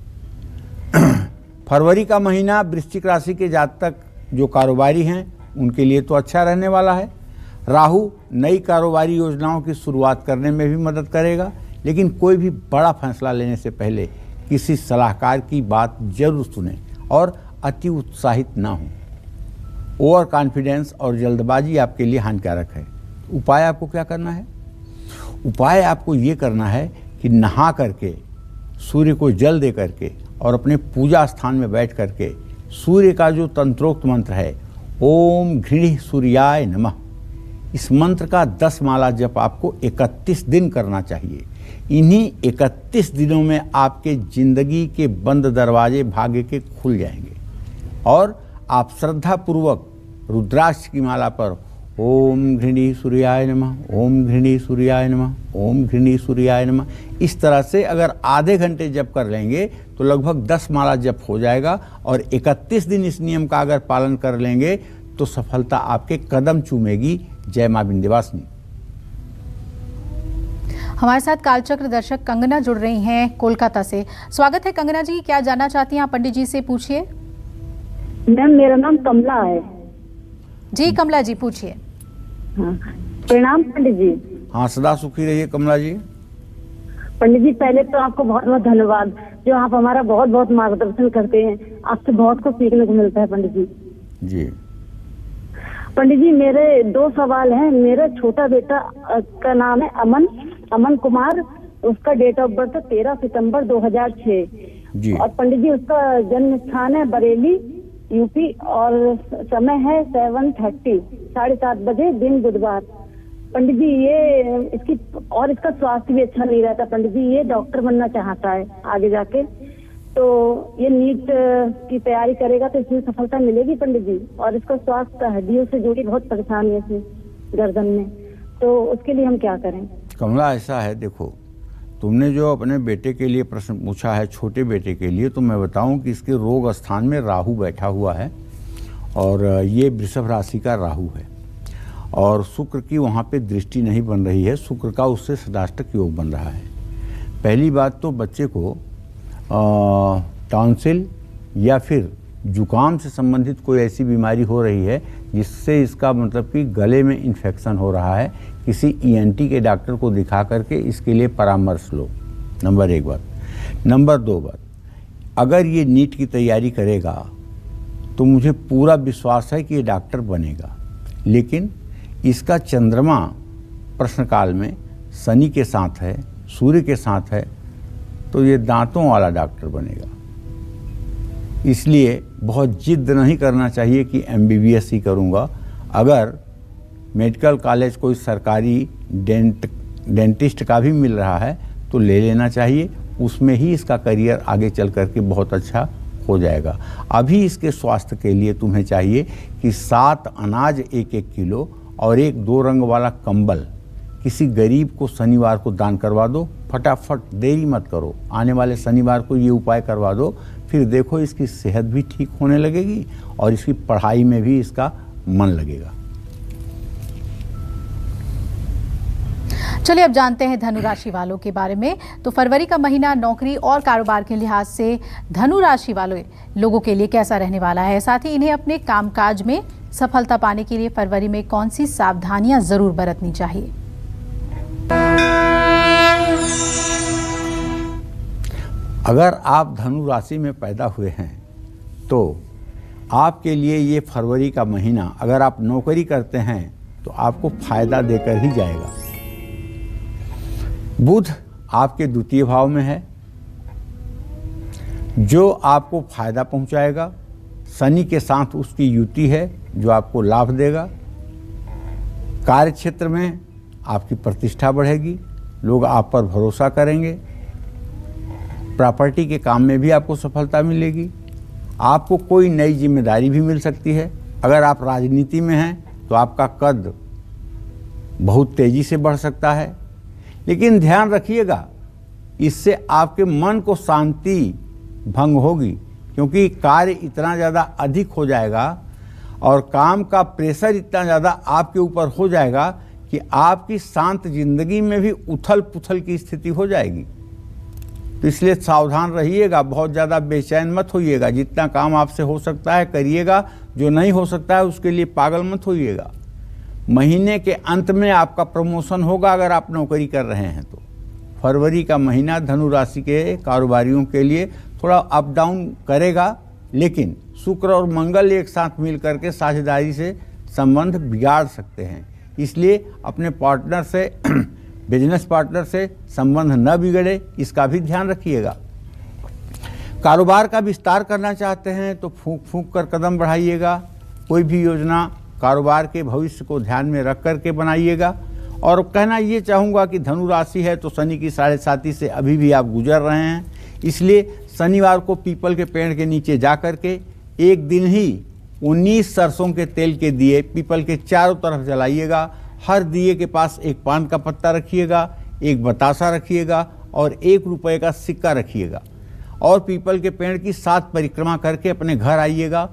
फरवरी का महीना वृश्चिक राशि के जातक जो कारोबारी हैं उनके लिए तो अच्छा रहने वाला है। राहु नई कारोबारी योजनाओं की शुरुआत करने में भी मदद करेगा, लेकिन कोई भी बड़ा फैसला लेने से पहले किसी सलाहकार की बात जरूर सुनें और अति उत्साहित ना हों। ओवर कॉन्फिडेंस और जल्दबाजी आपके लिए हानिकारक है। उपाय आपको क्या करना है? उपाय आपको ये करना है कि नहा करके सूर्य को जल दे करके और अपने पूजा स्थान में बैठ करके सूर्य का जो तंत्रोक्त मंत्र है ओम घृणी सूर्याय नमः, इस मंत्र का 10 माला जप आपको 31 दिन करना चाहिए। इन्हीं 31 दिनों में आपके जिंदगी के बंद दरवाजे भाग्य के खुल जाएंगे और आप श्रद्धापूर्वक रुद्राक्ष की माला पर ओम घृणी सूर्याय नमः, ओम घृणी सूर्याय नमः, ओम घृणी सूर्याय नमः, इस तरह से अगर आधे घंटे जप कर लेंगे तो लगभग 10 माला जप हो जाएगा और 31 दिन इस नियम का अगर पालन कर लेंगे तो सफलता आपके कदम चूमेगी। जय मां विंध्यवासिनी। हमारे साथ कालचक्र दर्शक कंगना जुड़ रही हैं कोलकाता से। स्वागत है कंगना जी, क्या जानना चाहती हैं आप? पंडित जी से पूछिए। मैम मेरा नाम कमला है। जी कमला जी पूछिए। हाँ, प्रणाम पंडित जी। हाँ, सदा सुखी रहिए कमला जी। पंडित जी पहले तो आपको बहुत बहुत धन्यवाद, जो आप हमारा बहुत बहुत मार्गदर्शन करते हैं। आपसे बहुत कुछ सीखने को मिलता है पंडित जी। जी पंडित जी मेरे 2 सवाल हैं। मेरा छोटा बेटा का नाम है अमन कुमार, उसका डेट ऑफ बर्थ 13 सितंबर 2006 जी। और पंडित जी उसका जन्म स्थान है बरेली यूपी और समय है 7:30 7:30 बजे दिन बुधवार। पंडित जी ये इसका स्वास्थ्य भी अच्छा नहीं रहता पंडित जी। ये डॉक्टर बनना चाहता है आगे जाके, तो ये नीट की तैयारी करेगा तो इसमें सफलता मिलेगी पंडित जी। और इसका स्वास्थ्य हड्डियों से जुड़ी बहुत परेशानी है इसमें, गर्दन में, तो उसके लिए हम क्या करें? कमला ऐसा है, देखो तुमने जो अपने बेटे के लिए प्रश्न पूछा है, छोटे बेटे के लिए, तो मैं बताऊं कि इसके रोग स्थान में राहु बैठा हुआ है और ये वृषभ राशि का राहु है और शुक्र की वहाँ पे दृष्टि नहीं बन रही है, शुक्र का उससे सदाष्टक योग बन रहा है। पहली बात तो बच्चे को टॉन्सिल या फिर जुकाम से संबंधित कोई ऐसी बीमारी हो रही है जिससे इसका मतलब कि गले में इन्फेक्शन हो रहा है, किसी ENT के डॉक्टर को दिखा करके इसके लिए परामर्श लो। नंबर 1 बात। नंबर 2 बात, अगर ये नीट की तैयारी करेगा तो मुझे पूरा विश्वास है कि ये डॉक्टर बनेगा। लेकिन इसका चंद्रमा प्रश्नकाल में शनि के साथ है, सूर्य के साथ है, तो ये दांतों वाला डॉक्टर बनेगा। इसलिए बहुत जिद नहीं करना चाहिए कि MBBS ही करूँगा। अगर मेडिकल कॉलेज कोई सरकारी डेंटिस्ट का भी मिल रहा है तो ले लेना चाहिए, उसमें ही इसका करियर आगे चल करके बहुत अच्छा हो जाएगा। अभी इसके स्वास्थ्य के लिए तुम्हें चाहिए कि 7 अनाज 1-1 किलो और एक 2 रंग वाला कंबल किसी गरीब को शनिवार को दान करवा दो। फटाफट, देरी मत करो, आने वाले शनिवार को ये उपाय करवा दो। फिर देखो इसकी सेहत भी ठीक होने लगेगी और इसकी पढ़ाई में भी इसका मन लगेगा। चलिए अब जानते हैं धनु राशि वालों के बारे में। तो फरवरी का महीना नौकरी और कारोबार के लिहाज से धनु राशि वाले लोगों के लिए कैसा रहने वाला है, साथ ही इन्हें अपने कामकाज में सफलता पाने के लिए फरवरी में कौन सी सावधानियां जरूर बरतनी चाहिए। अगर आप धनु राशि में पैदा हुए हैं तो आपके लिए ये फरवरी का महीना, अगर आप नौकरी करते हैं तो आपको फायदा देकर ही जाएगा। बुध आपके द्वितीय भाव में है जो आपको फायदा पहुंचाएगा। शनि के साथ उसकी युति है जो आपको लाभ देगा। कार्य क्षेत्र में आपकी प्रतिष्ठा बढ़ेगी, लोग आप पर भरोसा करेंगे। प्रॉपर्टी के काम में भी आपको सफलता मिलेगी। आपको कोई नई जिम्मेदारी भी मिल सकती है। अगर आप राजनीति में हैं तो आपका कद बहुत तेजी से बढ़ सकता है, लेकिन ध्यान रखिएगा इससे आपके मन को शांति भंग होगी, क्योंकि कार्य इतना ज़्यादा अधिक हो जाएगा और काम का प्रेशर इतना ज़्यादा आपके ऊपर हो जाएगा कि आपकी शांत जिंदगी में भी उथल पुथल की स्थिति हो जाएगी। तो इसलिए सावधान रहिएगा, बहुत ज़्यादा बेचैन मत होइएगा। जितना काम आपसे हो सकता है करिएगा, जो नहीं हो सकता है उसके लिए पागल मत होइएगा। महीने के अंत में आपका प्रमोशन होगा अगर आप नौकरी कर रहे हैं तो। फरवरी का महीना धनु राशि के कारोबारियों के लिए थोड़ा अप डाउन करेगा, लेकिन शुक्र और मंगल एक साथ मिल करके साझेदारी से संबंध बिगाड़ सकते हैं। इसलिए अपने पार्टनर से बिजनेस पार्टनर से संबंध न बिगड़े, इसका भी ध्यान रखिएगा। कारोबार का विस्तार करना चाहते हैं तो फूंक फूंक कर कदम बढ़ाइएगा। कोई भी योजना कारोबार के भविष्य को ध्यान में रख करके बनाइएगा। और कहना ये चाहूँगा कि धनु राशि है तो शनि की 7.5 से अभी भी आप गुजर रहे हैं, इसलिए शनिवार को पीपल के पेड़ के नीचे जा कर के एक दिन ही 19 सरसों के तेल के दिए पीपल के चारों तरफ जलाइएगा। हर दिए के पास एक पान का पत्ता रखिएगा, एक बतासा रखिएगा और 1 रुपये का सिक्का रखिएगा। और पीपल के पेड़ की 7 परिक्रमा करके अपने घर आइएगा।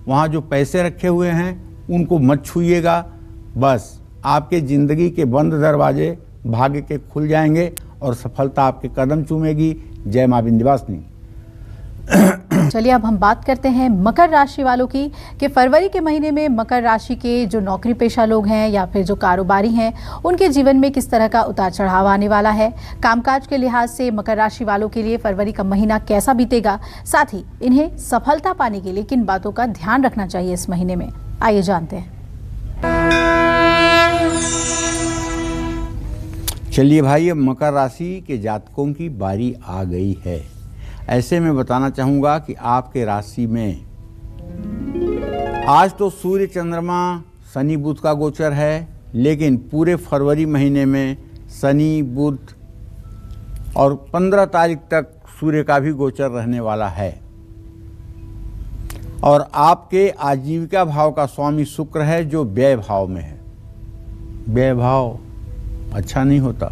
वहाँ जो पैसे रखे हुए हैं उनको मत छूइएगा। बस आपके ज़िंदगी के बंद दरवाजे भाग्य के खुल जाएंगे और सफलता आपके कदम चूमेगी। जय मां विंध्यवासिनी। चलिए अब हम बात करते हैं मकर राशि वालों की कि फरवरी के महीने में मकर राशि के जो नौकरी पेशा लोग हैं या फिर जो कारोबारी हैं उनके जीवन में किस तरह का उतार चढ़ाव आने वाला है। कामकाज के लिहाज से मकर राशि वालों के लिए फरवरी का महीना कैसा बीतेगा, साथ ही इन्हें सफलता पाने के लिए किन बातों का ध्यान रखना चाहिए इस महीने में, आइए जानते हैं। चलिए भाई, अब मकर राशि के जातकों की बारी आ गई है। ऐसे में बताना चाहूँगा कि आपके राशि में आज तो सूर्य चंद्रमा शनि बुध का गोचर है, लेकिन पूरे फरवरी महीने में शनि बुध और 15 तारीख तक सूर्य का भी गोचर रहने वाला है। और आपके आजीविका भाव का स्वामी शुक्र है जो व्यय भाव में है। व्यय भाव अच्छा नहीं होता,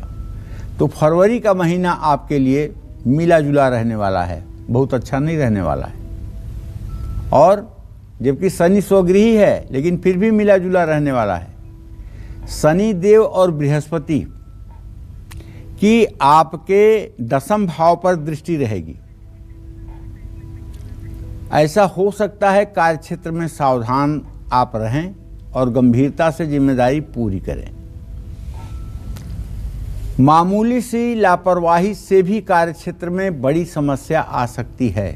तो फरवरी का महीना आपके लिए मिला जुला रहने वाला है, बहुत अच्छा नहीं रहने वाला है। और जबकि शनि स्वगृही है लेकिन फिर भी मिला जुला रहने वाला है। शनि देव और बृहस्पति की आपके 10वें भाव पर दृष्टि रहेगी। ऐसा हो सकता है कार्यक्षेत्र में सावधान आप रहें और गंभीरता से जिम्मेदारी पूरी करें। मामूली सी लापरवाही से भी कार्यक्षेत्र में बड़ी समस्या आ सकती है।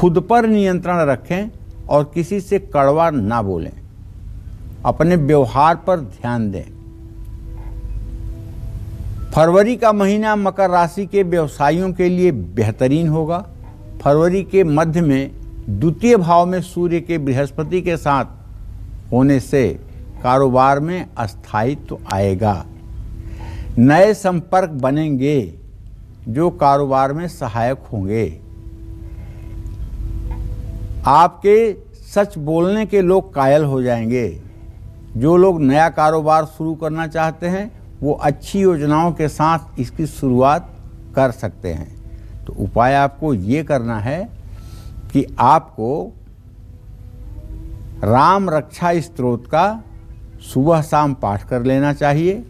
खुद पर नियंत्रण रखें और किसी से कड़वा ना बोलें। अपने व्यवहार पर ध्यान दें। फरवरी का महीना मकर राशि के व्यवसायियों के लिए बेहतरीन होगा। फरवरी के मध्य में द्वितीय भाव में सूर्य के बृहस्पति के साथ होने से कारोबार में स्थायित्व आएगा। नए संपर्क बनेंगे जो कारोबार में सहायक होंगे। आपके सच बोलने के लोग कायल हो जाएंगे। जो लोग नया कारोबार शुरू करना चाहते हैं वो अच्छी योजनाओं के साथ इसकी शुरुआत कर सकते हैं। तो उपाय आपको ये करना है कि आपको राम रक्षा स्तोत्र का सुबह शाम पाठ कर लेना चाहिए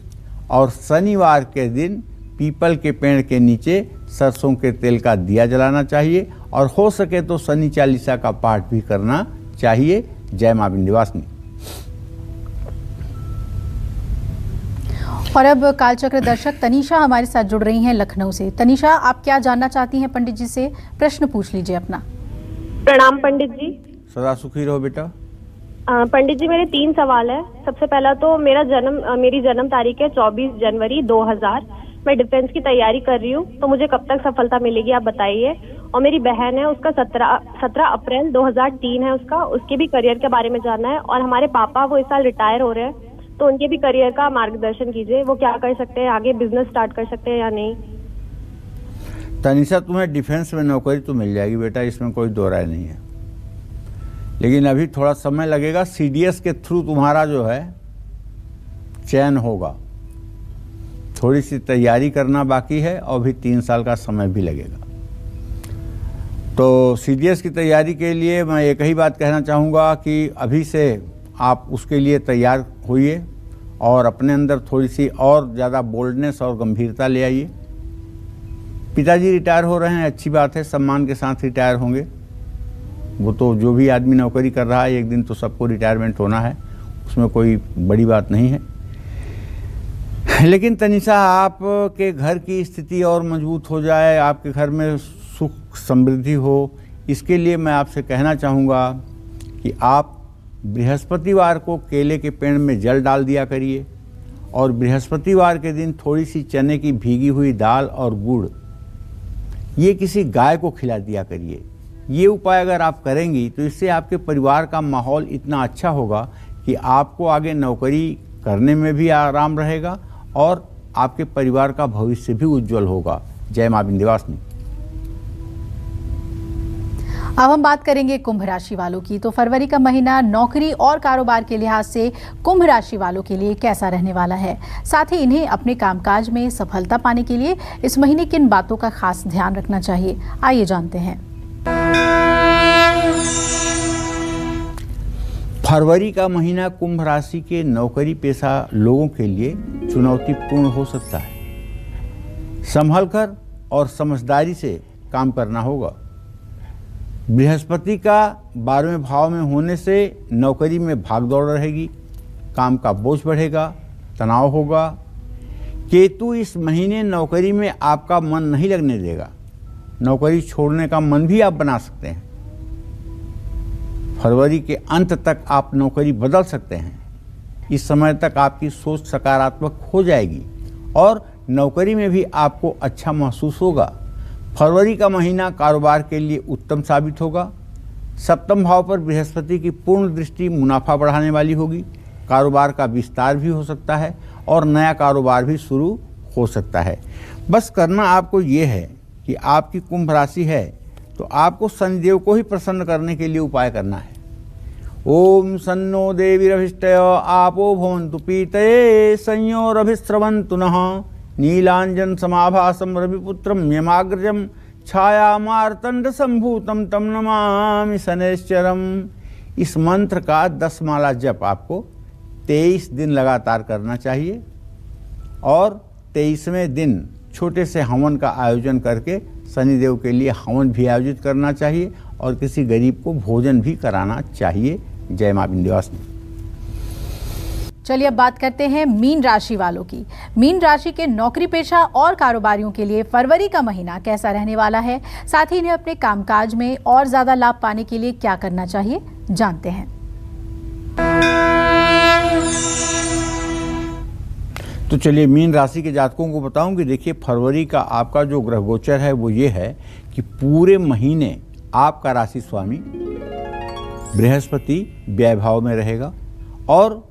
और शनिवार के दिन पीपल के पेड़ के नीचे सरसों के तेल का दिया जलाना चाहिए और हो सके तो शनि चालीसा का पाठ भी करना चाहिए। जय मां विंध्यवासिनी। और अब कालचक्र दर्शक तनीषा हमारे साथ जुड़ रही हैं लखनऊ से। तनीषा, आप क्या जानना चाहती हैं पंडित जी से? प्रश्न पूछ लीजिए अपना। प्रणाम पंडित जी। सदा सुखी रहो बेटा। पंडित जी, मेरे 3 सवाल है। सबसे पहला तो मेरी जन्म तारीख है 24 जनवरी 2000। मैं डिफेंस की तैयारी कर रही हूँ, तो मुझे कब तक सफलता मिलेगी आप बताइए। और मेरी बहन है, उसका 17 अप्रैल 2003 है उसके भी करियर के बारे में जानना है। और हमारे पापा वो इस साल रिटायर हो रहे हैं, तो उनके भी करियर का मार्गदर्शन कीजिए। वो क्या कर सकते हैं, आगे बिजनेस स्टार्ट कर सकते हैं या नहीं। तनीषा, तुम्हें डिफेंस में नौकरी तो मिल जाएगी बेटा, इसमें कोई दो राय नहीं है, लेकिन अभी थोड़ा समय लगेगा। सीडीएस के थ्रू तुम्हारा जो है चयन होगा। थोड़ी सी तैयारी करना बाकी है और भी 3 साल का समय भी लगेगा। तो सीडीएस की तैयारी के लिए मैं एक ही बात कहना चाहूँगा कि अभी से आप उसके लिए तैयार होइए और अपने अंदर थोड़ी सी और ज़्यादा बोल्डनेस और गंभीरता ले आइए। पिताजी रिटायर हो रहे हैं, अच्छी बात है, सम्मान के साथ रिटायर होंगे। वो तो जो भी आदमी नौकरी कर रहा है एक दिन तो सबको रिटायरमेंट होना है, उसमें कोई बड़ी बात नहीं है। लेकिन तनीषा, आपके घर की स्थिति और मजबूत हो जाए, आपके घर में सुख समृद्धि हो, इसके लिए मैं आपसे कहना चाहूँगा कि आप बृहस्पतिवार को केले के पेड़ में जल डाल दिया करिए और बृहस्पतिवार के दिन थोड़ी सी चने की भीगी हुई दाल और गुड़ ये किसी गाय को खिला दिया करिए। ये उपाय अगर आप करेंगी तो इससे आपके परिवार का माहौल इतना अच्छा होगा कि आपको आगे नौकरी करने में भी आराम रहेगा और आपके परिवार का भविष्य भी उज्जवल होगा। जय मां विंध्यवासिनी। अब हम बात करेंगे कुंभ राशि वालों की। तो फरवरी का महीना नौकरी और कारोबार के लिहाज से कुंभ राशि वालों के लिए कैसा रहने वाला है, साथ ही इन्हें अपने कामकाज में सफलता पाने के लिए इस महीने किन बातों का खास ध्यान रखना चाहिए, आइए जानते हैं। फरवरी का महीना कुंभ राशि के नौकरी पेशा लोगों के लिए चुनौतीपूर्ण हो सकता है। संभल कर और समझदारी से काम करना होगा। बृहस्पति का 12वें भाव में होने से नौकरी में भागदौड़ रहेगी, काम का बोझ बढ़ेगा, तनाव होगा। केतु इस महीने नौकरी में आपका मन नहीं लगने देगा, नौकरी छोड़ने का मन भी आप बना सकते हैं। फरवरी के अंत तक आप नौकरी बदल सकते हैं। इस समय तक आपकी सोच सकारात्मक हो जाएगी और नौकरी में भी आपको अच्छा महसूस होगा। फरवरी का महीना कारोबार के लिए उत्तम साबित होगा। 7वें भाव पर बृहस्पति की पूर्ण दृष्टि मुनाफा बढ़ाने वाली होगी। कारोबार का विस्तार भी हो सकता है और नया कारोबार भी शुरू हो सकता है। बस करना आपको ये है कि आपकी कुंभ राशि है तो आपको शनिदेव को ही प्रसन्न करने के लिए उपाय करना है। ओम सन्नो देवीरभिष्टय आपो भवन्तु पीतये संयोरभिस्रवन्तु नः नीलांजन समाभासम रविपुत्रम यमाग्रजम छायामार्तंड संभूतम तम नमामि शनैश्चरम। इस मंत्र का 10 माला जप आपको 23 दिन लगातार करना चाहिए और 23वें दिन छोटे से हवन का आयोजन करके शनिदेव के लिए हवन भी आयोजित करना चाहिए और किसी गरीब को भोजन भी कराना चाहिए। जय मां विंध्यवासिनी। चलिए अब बात करते हैं मीन राशि वालों की। मीन राशि के नौकरी पेशा और कारोबारियों के लिए फरवरी का महीना कैसा रहने वाला है, साथ ही इन्हें अपने कामकाज में और ज्यादा लाभ पाने के लिए क्या करना चाहिए, जानते हैं। तो चलिए मीन राशि के जातकों को बताऊं कि देखिए फरवरी का आपका जो ग्रह गोचर है वो ये है कि पूरे महीने आपका राशि स्वामी बृहस्पति व्यय भाव में रहेगा और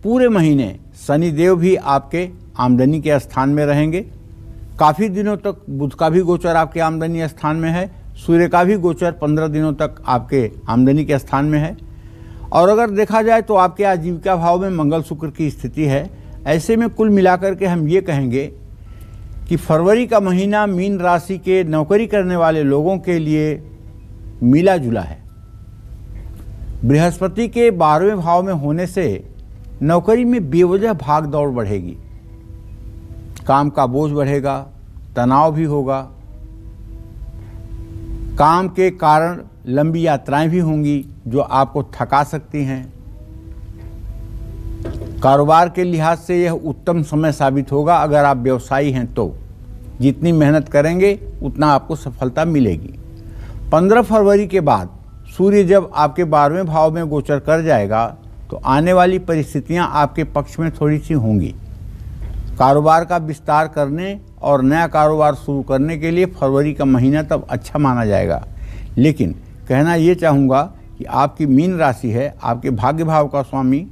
पूरे महीने शनिदेव भी आपके आमदनी के स्थान में रहेंगे। काफ़ी दिनों तक बुध का भी गोचर आपके आमदनी स्थान में है, सूर्य का भी गोचर 15 दिनों तक आपके आमदनी के स्थान में है। और अगर देखा जाए तो आपके आजीविका भाव में मंगल शुक्र की स्थिति है। ऐसे में कुल मिलाकर के हम ये कहेंगे कि फरवरी का महीना मीन राशि के नौकरी करने वाले लोगों के लिए मिला जुला है। बृहस्पति के 12वें भाव में होने से नौकरी में बेवजह भाग दौड़ बढ़ेगी, काम का बोझ बढ़ेगा, तनाव भी होगा, काम के कारण लंबी यात्राएं भी होंगी जो आपको थका सकती हैं। कारोबार के लिहाज से यह उत्तम समय साबित होगा। अगर आप व्यवसायी हैं तो जितनी मेहनत करेंगे उतना आपको सफलता मिलेगी। 15 फरवरी के बाद सूर्य जब आपके 12वें भाव में गोचर कर जाएगा तो आने वाली परिस्थितियां आपके पक्ष में थोड़ी सी होंगी। कारोबार का विस्तार करने और नया कारोबार शुरू करने के लिए फरवरी का महीना तब अच्छा माना जाएगा। लेकिन कहना ये चाहूँगा कि आपकी मीन राशि है, आपके भाग्य भाव का स्वामी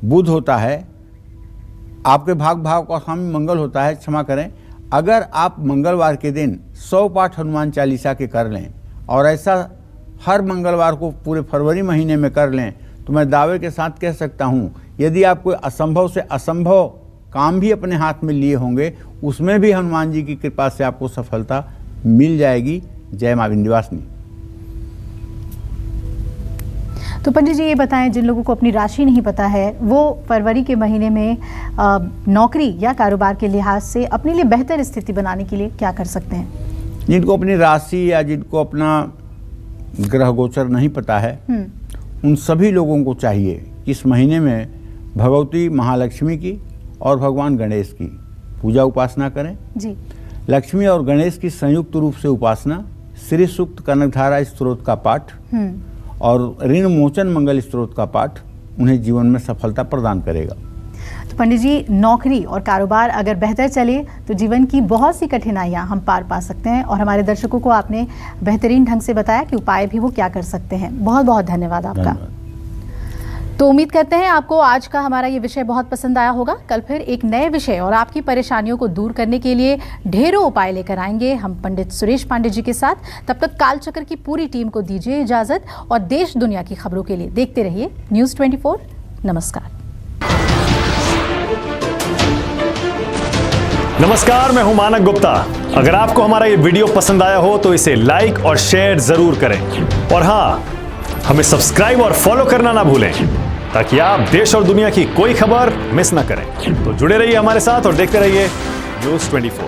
बुध होता है, आपके भाग्य भाव का स्वामी मंगल होता है, क्षमा करें। अगर आप मंगलवार के दिन 100 पाठ हनुमान चालीसा के कर लें और ऐसा हर मंगलवार को पूरे फरवरी महीने में कर लें तो मैं दावे के साथ कह सकता हूँ, यदि आप कोई असंभव से असंभव काम भी अपने हाथ में लिए होंगे उसमें भी हनुमान जी की कृपा से आपको सफलता मिल जाएगी। जय मां विंध्यवासिनी। तो पंडित जी ये बताएं, जिन लोगों को अपनी राशि नहीं पता है वो फरवरी के महीने में नौकरी या कारोबार के लिहाज से अपने लिए बेहतर स्थिति बनाने के लिए क्या कर सकते हैं? जिनको अपनी राशि या जिनको अपना ग्रह गोचर नहीं पता है उन सभी लोगों को चाहिए कि इस महीने में भगवती महालक्ष्मी की और भगवान गणेश की पूजा उपासना करें जी। लक्ष्मी और गणेश की संयुक्त रूप से उपासना, श्री सूक्त कनकधारा स्त्रोत का पाठ और ऋण मोचन मंगल स्त्रोत का पाठ उन्हें जीवन में सफलता प्रदान करेगा। तो पंडित जी नौकरी और कारोबार अगर बेहतर चले तो जीवन की बहुत सी कठिनाइयां हम पार पा सकते हैं और हमारे दर्शकों को आपने बेहतरीन ढंग से बताया कि उपाय भी वो क्या कर सकते हैं। बहुत बहुत धन्यवाद आपका। तो उम्मीद करते हैं आपको आज का हमारा ये विषय बहुत पसंद आया होगा। कल फिर एक नए विषय और आपकी परेशानियों को दूर करने के लिए ढेरों उपाय लेकर आएंगे हम पंडित सुरेश पांडे जी के साथ। तब तक कालचक्र की पूरी टीम को दीजिए इजाजत और देश दुनिया की खबरों के लिए देखते रहिए न्यूज़ 24। नमस्कार। नमस्कार, मैं हूं मानक गुप्ता। अगर आपको हमारा ये वीडियो पसंद आया हो तो इसे लाइक और शेयर जरूर करें और हाँ, हमें सब्सक्राइब और फॉलो करना ना भूलें ताकि आप देश और दुनिया की कोई खबर मिस ना करें। तो जुड़े रहिए हमारे साथ और देखते रहिए न्यूज़ 24।